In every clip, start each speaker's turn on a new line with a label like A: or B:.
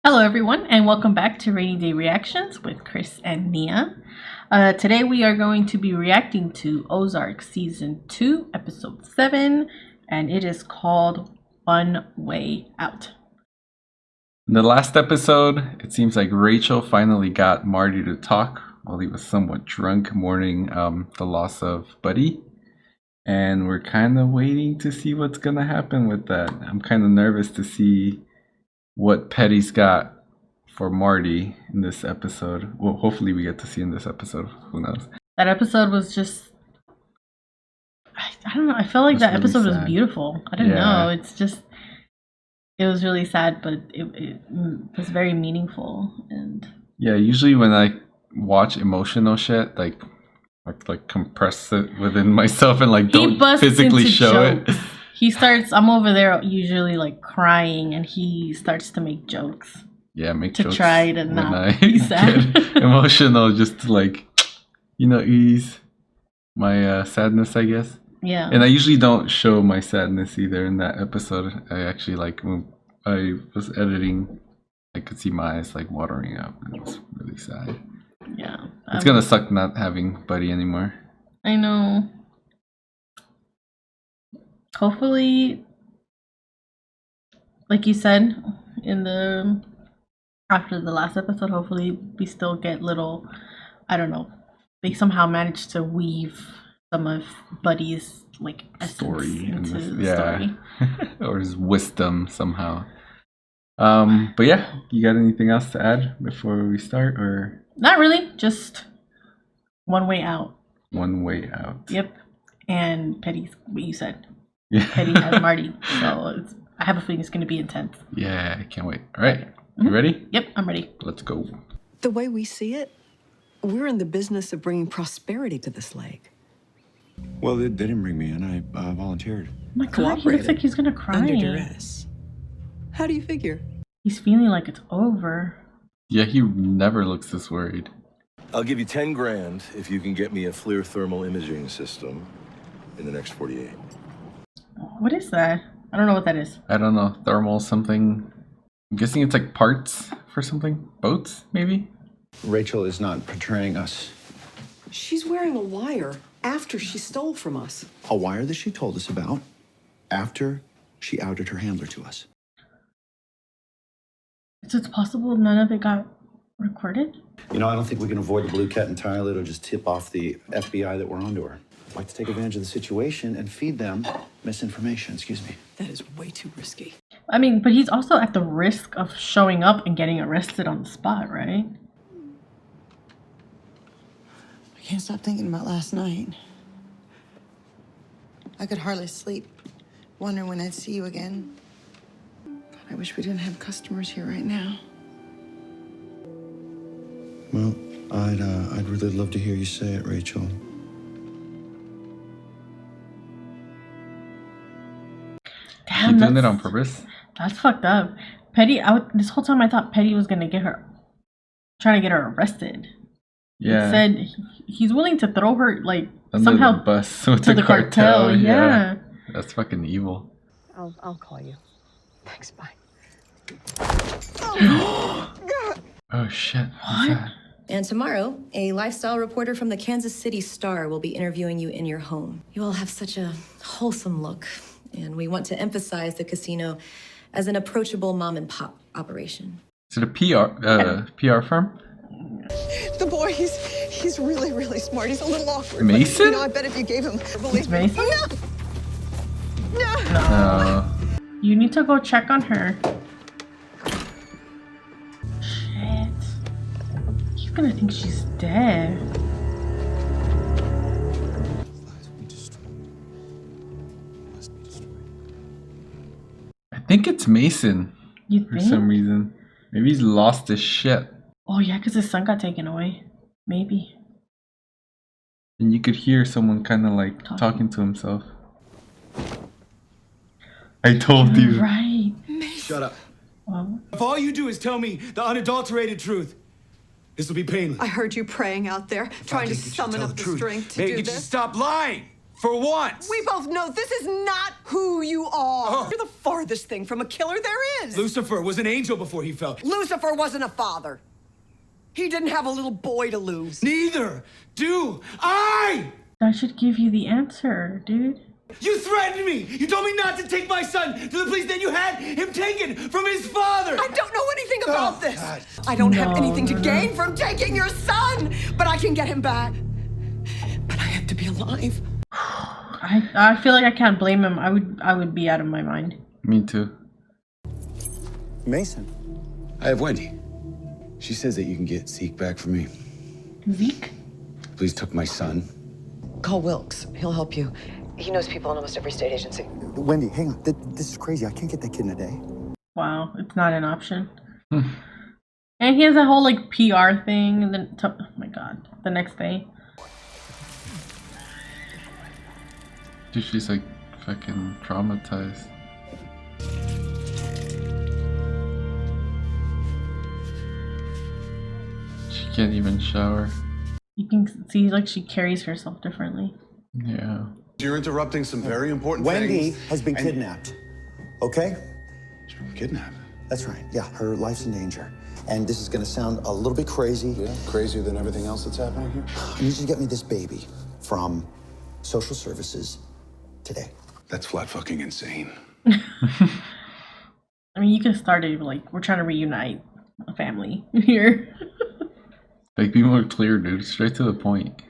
A: Hello, everyone, and welcome back to Rainy Day Reactions with Chris and Nia. Today we are going to be reacting to Ozark Season 2, Episode 7, and it is called One Way Out.
B: In the last episode, it seems like Rachel finally got Marty to talk while he was somewhat drunk, mourning the loss of Buddy. And we're kind of waiting to see what's going to happen with that. I'm kind of nervous to see what Petty's got for Marty in this episode. Well, hopefully we get to see in this episode. Who knows?
A: That episode was just... I don't know. I felt like that really episode was beautiful. I don't know. It's just... It was really sad, but it was very meaningful. And
B: yeah, usually when I watch emotional shit, like compress it within myself and like don't physically show
A: jokes. He starts, I'm over there usually like crying, and he starts to make jokes.
B: Yeah, make
A: to
B: jokes
A: try to not be sad.
B: Emotional, just to like, ease my sadness, I guess.
A: Yeah.
B: And I usually don't show my sadness either in that episode. I actually, like, when I was editing, I could see my eyes like watering up. It was really sad.
A: Yeah.
B: It's gonna suck not having Buddy anymore.
A: I know. Hopefully, like you said after the last episode, hopefully we still get little, I don't know, they somehow managed to weave some of Buddy's like
B: story
A: into the story.
B: Or his wisdom somehow. But yeah, you got anything else to add before we start, or
A: not really? Just one way out.
B: One way out.
A: Yep. And Petty's what you said.
B: Yeah.
A: Petty has Marty, so I have a feeling it's going to be intense.
B: Yeah, I can't wait. All right, you ready?
A: Yep, I'm ready.
B: Let's go.
C: The way we see it, we're in the business of bringing prosperity to this lake.
D: Well, they didn't bring me in. I volunteered.
A: Oh my God, he looks like he's going to cry.
C: Under duress. How do you figure?
A: He's feeling like it's over.
B: Yeah, he never looks this worried.
E: I'll give you 10 grand if you can get me a FLIR thermal imaging system in the next 48.
A: What is that? I don't know what that is.
B: I don't know. Thermal something. I'm guessing it's like parts for something. Boats, maybe?
D: Rachel is not portraying us.
C: She's wearing a wire after she stole from us.
D: A wire that she told us about after she outed her handler to us.
A: So it's possible none of it got recorded?
D: I don't think we can avoid the blue cat entirely. It'll just tip off the FBI that we're onto her. I'd like to take advantage of the situation and feed them misinformation. Excuse me.
C: That is way too risky.
A: I mean, but he's also at the risk of showing up and getting arrested on the spot, right?
F: I can't stop thinking about last night. I could hardly sleep, wondering when I'd see you again. God, I wish we didn't have customers here right now.
D: Well, I'd really love to hear you say it, Rachel.
A: Damn,
B: You doing it on purpose?
A: That's fucked up. Petty, this whole time I thought Petty was gonna trying to get her arrested.
B: Yeah.
A: He said he's willing to throw her like
B: under
A: somehow
B: the bus with
A: to
B: the cartel.
A: Yeah.
B: That's fucking evil.
C: I'll call you. Thanks, bye.
B: Oh shit. What's that?
G: And tomorrow, a lifestyle reporter from the Kansas City Star will be interviewing you in your home. You all have such a wholesome look, and we want to emphasize the casino as an approachable mom-and-pop operation.
B: Is it a PR firm?
H: The boy, he's really, really smart. He's a little awkward.
B: Mason?
H: But, I bet if you gave him...
A: It's Mason?
B: No.
A: You need to go check on her. Shit. He's gonna think she's dead.
B: I think it's Mason.
A: You
B: For
A: think?
B: some reason. Maybe he's lost his shit.
A: Oh yeah, because his son got taken away. Maybe.
B: And you could hear someone kind of like talking to himself. I told you.
A: Right.
I: Shut up.
A: Well,
I: If all you do is tell me the unadulterated truth, this will be painless.
H: I heard you praying out there, trying to summon up the strength to
I: Maybe
H: do
I: you should
H: this.
I: stop lying. For once!
C: We both know this is not who you are. You're the farthest thing from a killer there is.
I: Lucifer was an angel before he fell.
C: Lucifer wasn't a father. He didn't have a little boy to lose.
I: Neither do I!
A: That should give you the answer, dude.
I: You threatened me! You told me not to take my son to the police, then you had him taken from his father!
C: I don't know anything about this.
I: God.
C: I don't have
A: No,
C: anything to
A: no, no.
C: gain from taking your son, but I can get him back. But I have to be alive.
A: I feel like I can't blame him. I would be out of my mind.
B: Me too.
J: Mason. I have Wendy. She says that you can get Zeke back for me.
A: Zeke?
J: Please took my son.
C: Call Wilkes. He'll help you. He knows people in almost every state agency.
D: Wendy, hang on. This is crazy. I can't get that kid in a day.
A: Wow, it's not an option. And he has a whole like PR thing, and then oh my god, the next day.
B: Dude, she's like fucking traumatized. She can't even shower.
A: You can see like she carries herself differently.
B: Yeah.
K: You're interrupting some very important
D: Wendy
K: things.
D: has been kidnapped. Okay?
K: Kidnapped?
D: That's right. Yeah, her life's in danger. And this is gonna sound a little bit crazy.
K: Yeah, crazier than everything else that's happening here.
D: I need you to get me this baby from social services today.
K: That's flat fucking insane.
A: I mean, you can start it like we're trying to reunite a family here.
B: Like, be more clear, dude. Straight to the point.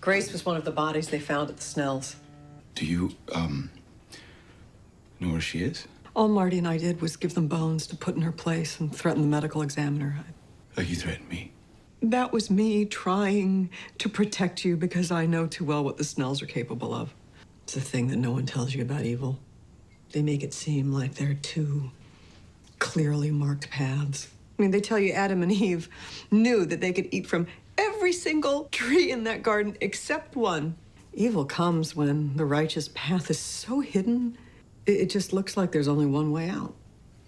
C: Grace was one of the bodies they found at the Snells.
J: Do you, know where she is?
C: All Marty and I did was give them bones to put in her place and threaten the medical examiner.
J: Like you threatened me.
C: That was me trying to protect you because I know too well what the Snells are capable of. It's a thing that no one tells you about evil. They make it seem like there are two clearly marked paths. I mean, they tell you Adam and Eve knew that they could eat from every single tree in that garden except one. Evil comes when the righteous path is so hidden, it just looks like there's only one way out.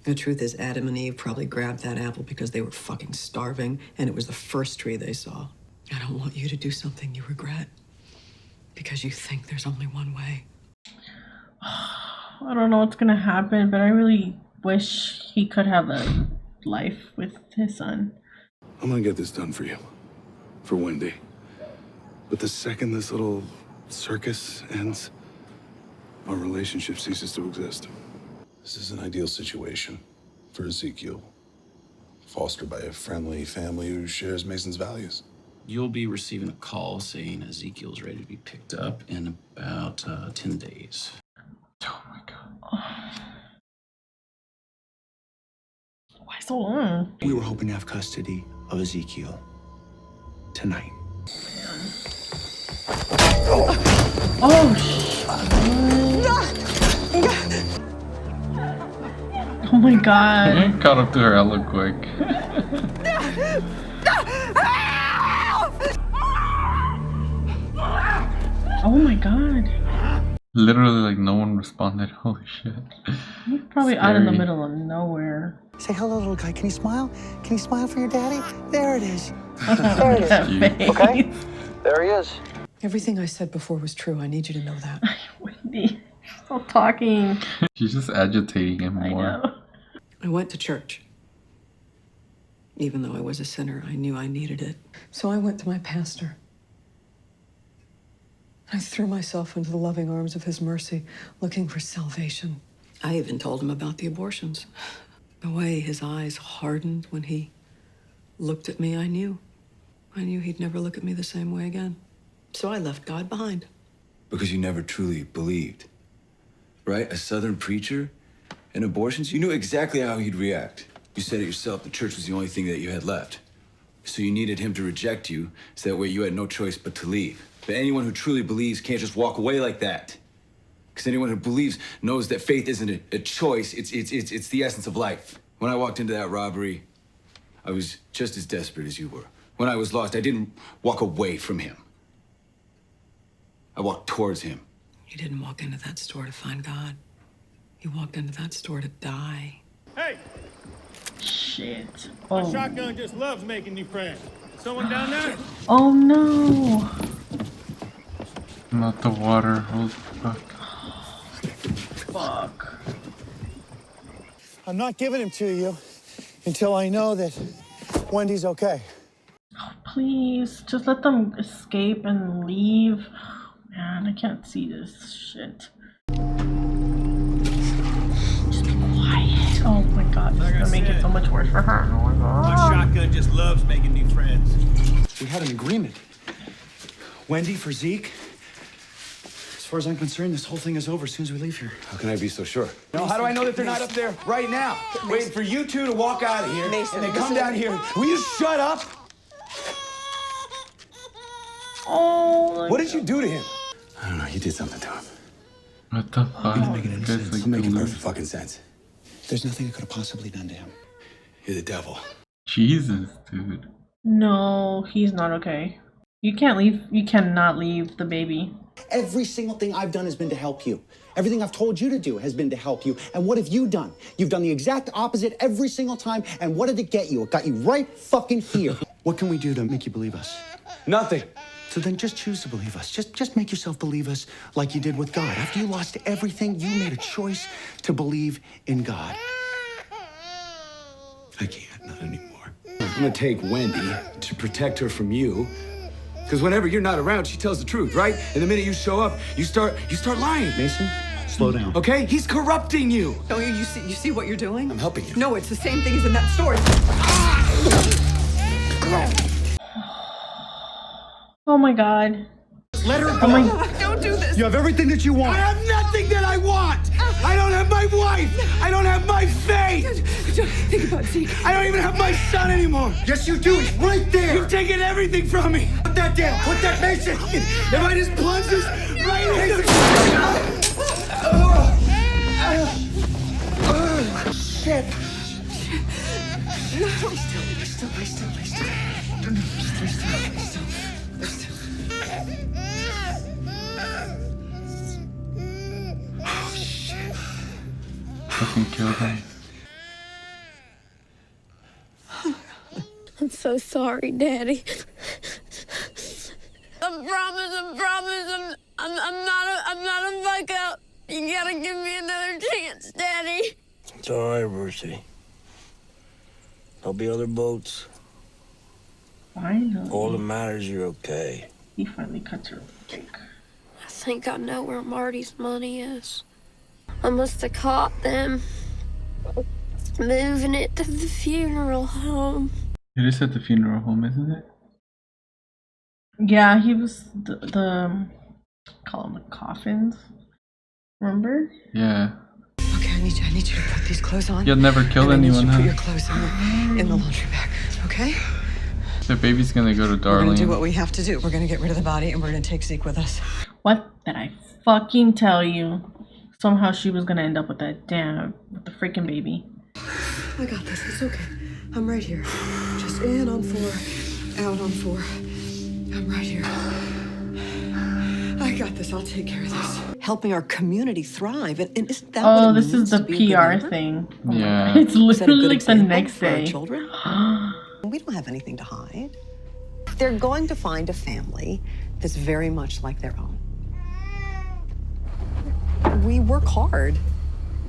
C: The truth is, Adam and Eve probably grabbed that apple because they were fucking starving, and it was the first tree they saw. I don't want you to do something you regret because you think there's only one way.
A: I don't know what's gonna happen, but I really wish he could have a life with his son.
K: I'm gonna get this done for you. For Wendy. But the second this little circus ends, our relationship ceases to exist. This is an ideal situation for Ezekiel, fostered by a friendly family who shares Mason's values.
L: You'll be receiving a call saying Ezekiel's ready to be picked up in about 10 days.
B: Oh my god.
A: Why so long?
D: We were hoping to have custody of Ezekiel tonight.
A: Oh Oh my god.
B: Caught up to her hella quick.
A: Oh my god.
B: Literally, like, no one responded. Holy shit.
A: He's probably out in the
B: Scary.
A: middle of nowhere.
D: Say hello, little guy. Can you smile? Can you smile for your daddy? There it is.
A: There it is.
D: Okay. There he is.
C: Everything I said before was true. I need you to know that.
A: Wendy, stop talking.
B: She's just agitating him
A: I
B: more.
A: know.
C: I went to church. Even though I was a sinner, I knew I needed it. So I went to my pastor. I threw myself into the loving arms of his mercy, looking for salvation. I even told him about the abortions. The way his eyes hardened when he looked at me, I knew. I knew he'd never look at me the same way again. So I left God behind.
J: Because you never truly believed. Right? A Southern preacher and abortions, you knew exactly how he'd react. You said it yourself, the church was the only thing that you had left. So you needed him to reject you, so that way you had no choice but to leave. But anyone who truly believes can't just walk away like that. Because anyone who believes knows that faith isn't a choice, it's the essence of life. When I walked into that robbery, I was just as desperate as you were. When I was lost, I didn't walk away from him. I walked towards him.
C: You didn't walk into that store to find God. You walked into that store to die.
I: Hey,
A: Shit.
I: my
A: Oh.
I: shotgun just loves making new friends. Someone down there?
A: Oh no.
B: Not the water. Holy fuck.
A: Fuck.
I: I'm not giving him to you until I know that Wendy's okay.
A: Please, just let them escape and leave. Man, I can't see this shit. Just be quiet. Oh my god, this is gonna make it so much worse for her. Oh my
I: My
A: god.
I: shotgun just loves making new friends. We had an agreement. Wendy for Zeke. As far as I'm concerned, this whole thing is over as soon as we leave here.
J: How can I be so sure?
I: No, how do I know that they're not up there right now? Waiting for you two to walk out of here
C: Mason,
I: and they come down here. Will you shut up?
A: Oh.
I: What did you do to him?
J: I don't know. You did something to him.
B: What the fuck?
I: You're not making any sense.
J: It's making perfect fucking sense.
I: There's nothing I could have possibly done to him.
J: You're the devil.
B: Jesus, dude.
A: No, he's not okay. You can't leave. You cannot leave the baby.
M: Every single thing I've done has been to help you. Everything I've told you to do has been to help you. And what have you done? You've done the exact opposite every single time. And what did it get you? It got you right fucking here.
I: What can we do to make you believe us?
J: Nothing.
I: So then just choose to believe us. Just make yourself believe us like you did with God. After you lost everything, you made a choice to believe in God.
J: I can't. Not anymore. I'm gonna take Wendy to protect her from you. Because whenever you're not around, she tells the truth, right? And the minute you show up, you start lying.
I: Mason, slow down.
J: Okay? He's corrupting you.
C: Don't you see what you're doing?
J: I'm helping you.
C: No, it's the same thing as in that story.
A: Oh my god.
I: Let her go.
A: Oh my.
C: Don't do this.
I: You have everything that you want.
E: I have nothing that I want. I don't have my wife. I don't have my faith.
C: Think about Zeke.
E: I don't even have my son anymore.
I: Yes, you do. He's right there.
E: You've taken everything from me.
I: Put that down. Put that Mason.
E: If I just plunge this right into
I: Shit.
B: Fucking killed him.
N: I'm so sorry, Daddy. I promise, I'm not a fuck up. You gotta give me another chance, Daddy.
O: It's all right, Ruthie. There'll be other boats.
A: Finally.
O: All that matters, you're okay.
A: He finally cuts her cake.
N: I think I know where Marty's money is. I must have caught them moving it to the funeral home.
B: It is at the funeral home, isn't it?
A: Yeah, he was the call them the coffins. Remember?
B: Yeah.
C: Okay, I need you to put these clothes on.
B: You'll never kill
C: and
B: anyone,
C: I need you to
B: huh?
C: put your clothes in the laundry bag, okay?
B: The baby's gonna go to
C: We're gonna do
B: Darlene.
C: what we have to do. We're gonna get rid of the body and we're gonna take Zeke with us.
A: What did I fucking tell you? Somehow she was gonna end up with that with the freaking baby.
C: I got this. It's okay. I'm right here. Just in on 4, out on 4. I'm right here. I got this. I'll take care of this. Helping our community thrive. And isn't that what it
A: this is
C: means
A: the
C: to be a good
A: PR
C: neighbor?
A: thing.
B: Yeah.
A: It's
C: Set a
A: literally
C: good
A: like the
C: example
A: next
C: for our
A: day.
C: children. We don't have anything to hide. They're going to find a family that's very much like their own. We work hard.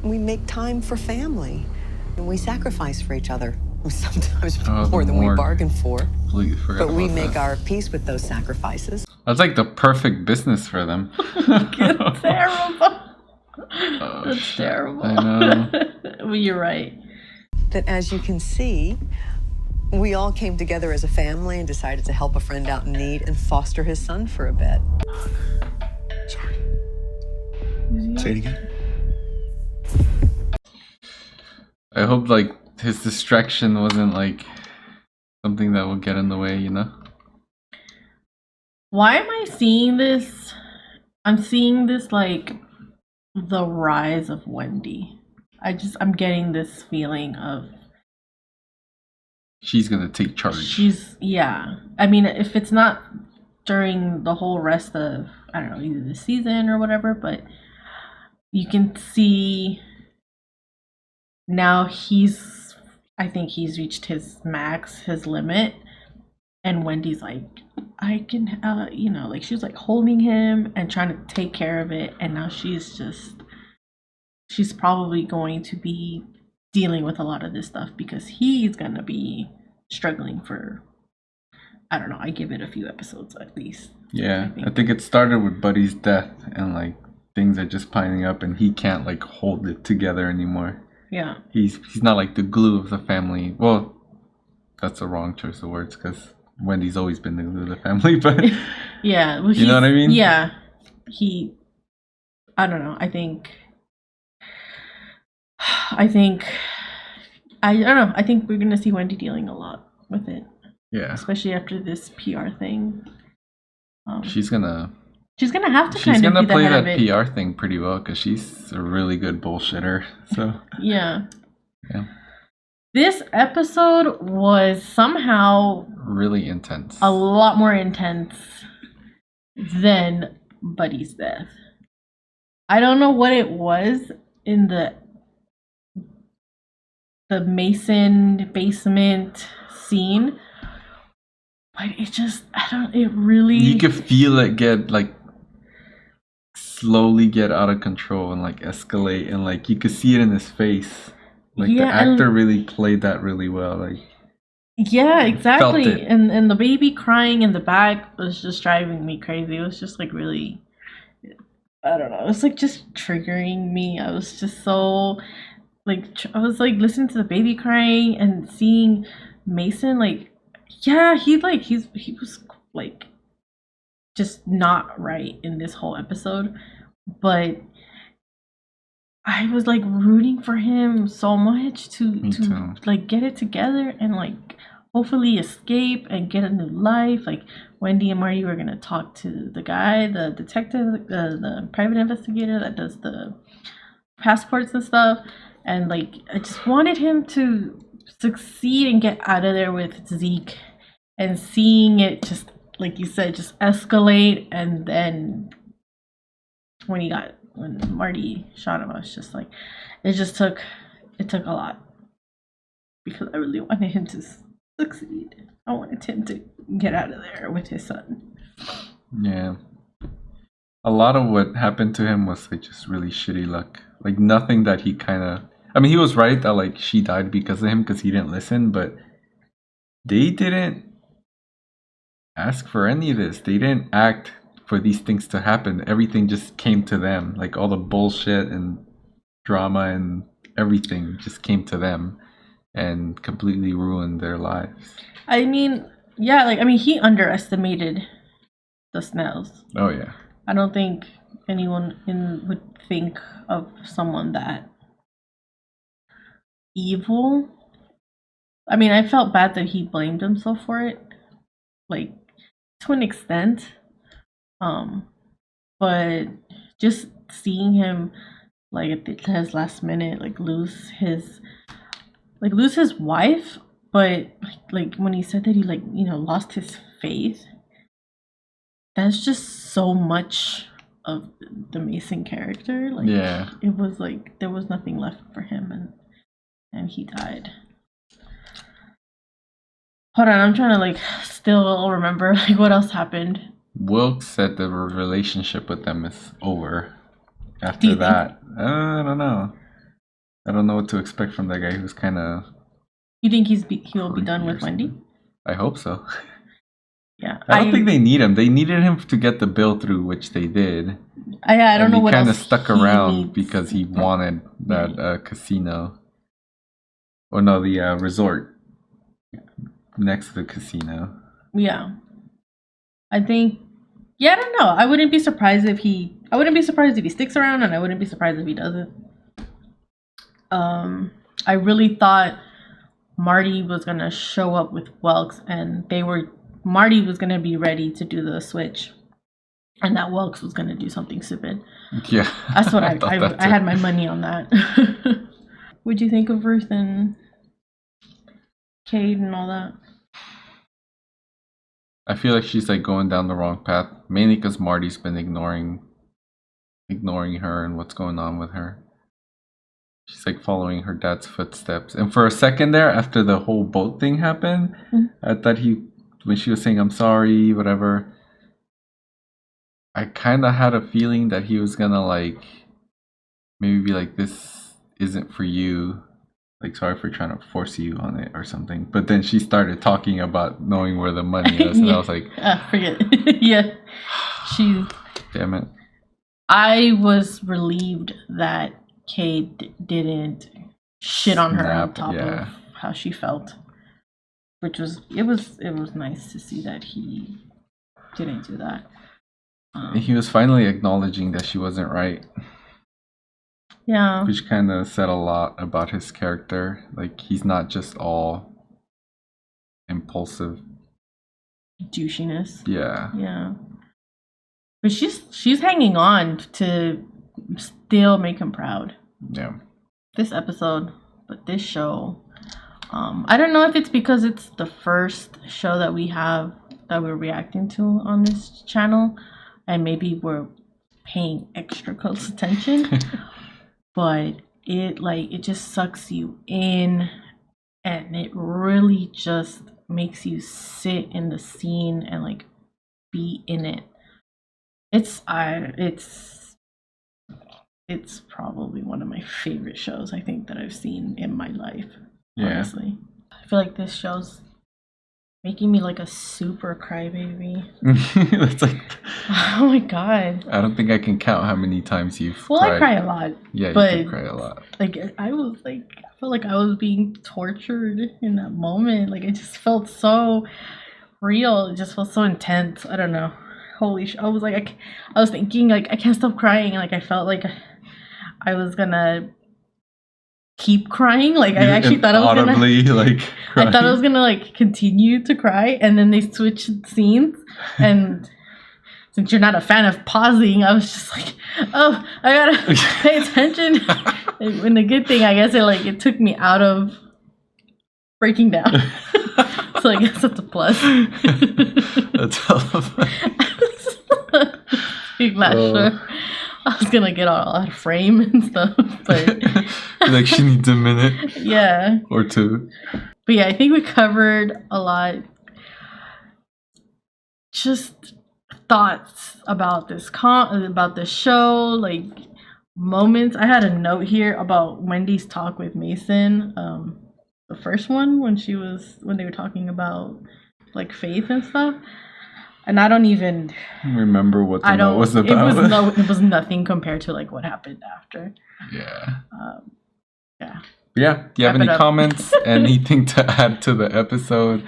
C: We make time for family. And we sacrifice for each other. Sometimes more than we bargain for.
B: Completely forgot
C: But we
B: about
C: make
B: that.
C: our peace with those sacrifices.
B: That's like the perfect business for them.
A: It's terrible.
B: Oh,
A: That's
B: shit.
A: terrible.
B: I know.
A: Well, you're right.
C: That, as you can see, we all came together as a family and decided to help a friend out in need and foster his son for a bit.
I: Sorry. Say it again.
B: I hope like his distraction wasn't like something that will get in the way, you know?
A: Why am I seeing this? I'm seeing this like the rise of Wendy. I'm getting this feeling of
B: She's gonna take charge.
A: yeah. I mean, if it's not during the whole rest of, I don't know, either the season or whatever, but you can see now I think he's reached his max, his limit. And Wendy's like, I can, like she was like holding him and trying to take care of it. And now she's probably going to be dealing with a lot of this stuff because he's going to be struggling for, I don't know, I give it a few episodes at least.
B: Yeah, I think it started with Buddy's death and like things are just piling up and he can't like hold it together anymore.
A: Yeah.
B: He's not like the glue of the family. Well, that's the wrong choice of words because Wendy's always been the glue of the family, but
A: yeah, well,
B: you know what I mean?
A: Yeah. I don't know. I don't know. I think we're going to see Wendy dealing a lot with it.
B: Yeah.
A: Especially after this PR thing.
B: She's gonna
A: have to kind of be the
B: play
A: head
B: that
A: of it.
B: PR thing pretty well because she's a really good bullshitter. So
A: yeah.
B: Yeah.
A: This episode was somehow
B: really intense.
A: A lot more intense than Buddy's death. I don't know what it was in the Mason basement scene, but it really...
B: You could feel it slowly get out of control and like escalate, and like you could see it in his face. Like the actor really played that really well. Like
A: yeah, exactly. And the baby crying in the back was just driving me crazy. It was just like really, I don't know. It was like just triggering me. I was just so like I was like listening to the baby crying and seeing Mason like, yeah, he was like just not right in this whole episode, but I was like rooting for him so much to like get it together and like hopefully escape and get a new life. Like Wendy and Marty were gonna talk to the guy, the detective, the private investigator that does the passports and stuff, and like I just wanted him to succeed and get out of there with Zeke, and seeing it just like you said just escalate, and then when Marty shot him, I was just like, it took a lot because I really wanted him to succeed. I wanted him to get out of there with his son.
B: Yeah. A lot of what happened to him was like just really shitty luck. Like nothing that he he was right that like she died because of him because he didn't listen, but they didn't ask for any of this. They didn't act for these things to happen. Everything just came to them. Like all the bullshit and drama and everything just came to them and completely ruined their lives.
A: I mean, yeah, he underestimated the Snells.
B: Oh yeah.
A: I don't think anyone would think of someone that evil. I mean, I felt bad that he blamed himself for it, like to an extent. But just seeing him like at his last minute, like lose his wife, but like when he said that he lost his faith, that's just so much of the Mason character. Like
B: yeah,
A: it was like there was nothing left for him, and he died. Hold on, I'm trying to like still remember like what else happened.
B: Wilkes said the relationship with them is over after that. I don't know. I don't know what to expect from that guy who's kind of...
A: You think he'll be done with Wendy?
B: I hope so.
A: Yeah.
B: I don't think they need him. They needed him to get the bill through, which they did.
A: I don't know what else.
B: He kind of stuck around because he wanted that casino. Or no, the resort next to the casino.
A: Yeah. I think... Yeah, I don't know. I wouldn't be surprised if he sticks around, and I wouldn't be surprised if he doesn't. I really thought Marty was gonna show up with Welks, and Marty was gonna be ready to do the switch, and that Welks was gonna do something stupid.
B: Yeah,
A: that's what I had my money on that. What'd you think of Ruth and Cade and all that?
B: I feel like she's like going down the wrong path, mainly because Marty's been ignoring her and what's going on with her. She's like following her dad's footsteps. And for a second there, after the whole boat thing happened, I thought he when she was saying I'm sorry, whatever, I kind of had a feeling that he was gonna like maybe be like, this isn't for you, like, sorry for trying to force you on it or something. But then she started talking about knowing where the money is, and
A: Yeah.
B: I was like,
A: Forget. Yeah. She.
B: damn it.
A: I was relieved that Kate didn't shit on her on
B: Snap,
A: top
B: yeah.
A: of how she felt, which was it was nice to see that he didn't do that.
B: He was finally acknowledging that she wasn't right,
A: Yeah.
B: which kind of said a lot about his character. Like, he's not just all impulsive.
A: Douchiness.
B: Yeah.
A: Yeah. But she's hanging on to still make him proud.
B: Yeah.
A: This episode, but this show, I don't know if it's because it's the first show that we have that we're reacting to on this channel, and maybe we're paying extra close attention, but it just sucks you in, and it really just makes you sit in the scene and like be in it. It's probably one of my favorite shows I think that I've seen in my life.
B: Yeah.
A: Honestly, I feel like this show's making me like a super crybaby.
B: That's like,
A: Oh my god.
B: I don't think I can count how many times you've
A: Well,
B: cried.
A: I cry a lot.
B: Yeah,
A: but
B: you do cry a lot.
A: Like I felt like I was being tortured in that moment. Like it just felt so real. It just felt so intense. I don't know. Holy shit. I was like, I was thinking like I can't stop crying. Like I felt like I was gonna keep crying. Like I actually thought I was gonna
B: audibly like
A: I thought I was gonna like continue to cry, and then they switched scenes, and since you're not a fan of pausing, I was just like, oh, I gotta pay attention. And the good thing, I guess, it took me out of breaking down. So I guess that's a plus.
B: That's hella fun.
A: Not sure. I was gonna get all out of frame and stuff, but
B: Like, she needs a minute.
A: Yeah.
B: Or two.
A: But yeah, I think we covered a lot. Just thoughts about this about the show, like moments. I had a note here about Wendy's talk with Mason. The first one when they were talking about like faith and stuff. And I don't even
B: remember what the note was about.
A: It was nothing compared to like what happened after.
B: Yeah.
A: Yeah.
B: Yeah. Do you have
A: Wrap
B: any
A: it up.
B: comments? Anything to add to the episode?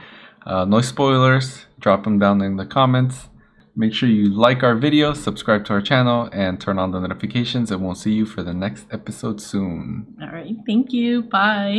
B: No spoilers. Drop them down in the comments. Make sure you like our video, subscribe to our channel, and turn on the notifications. And we'll see you for the next episode soon.
A: All right. Thank you. Bye.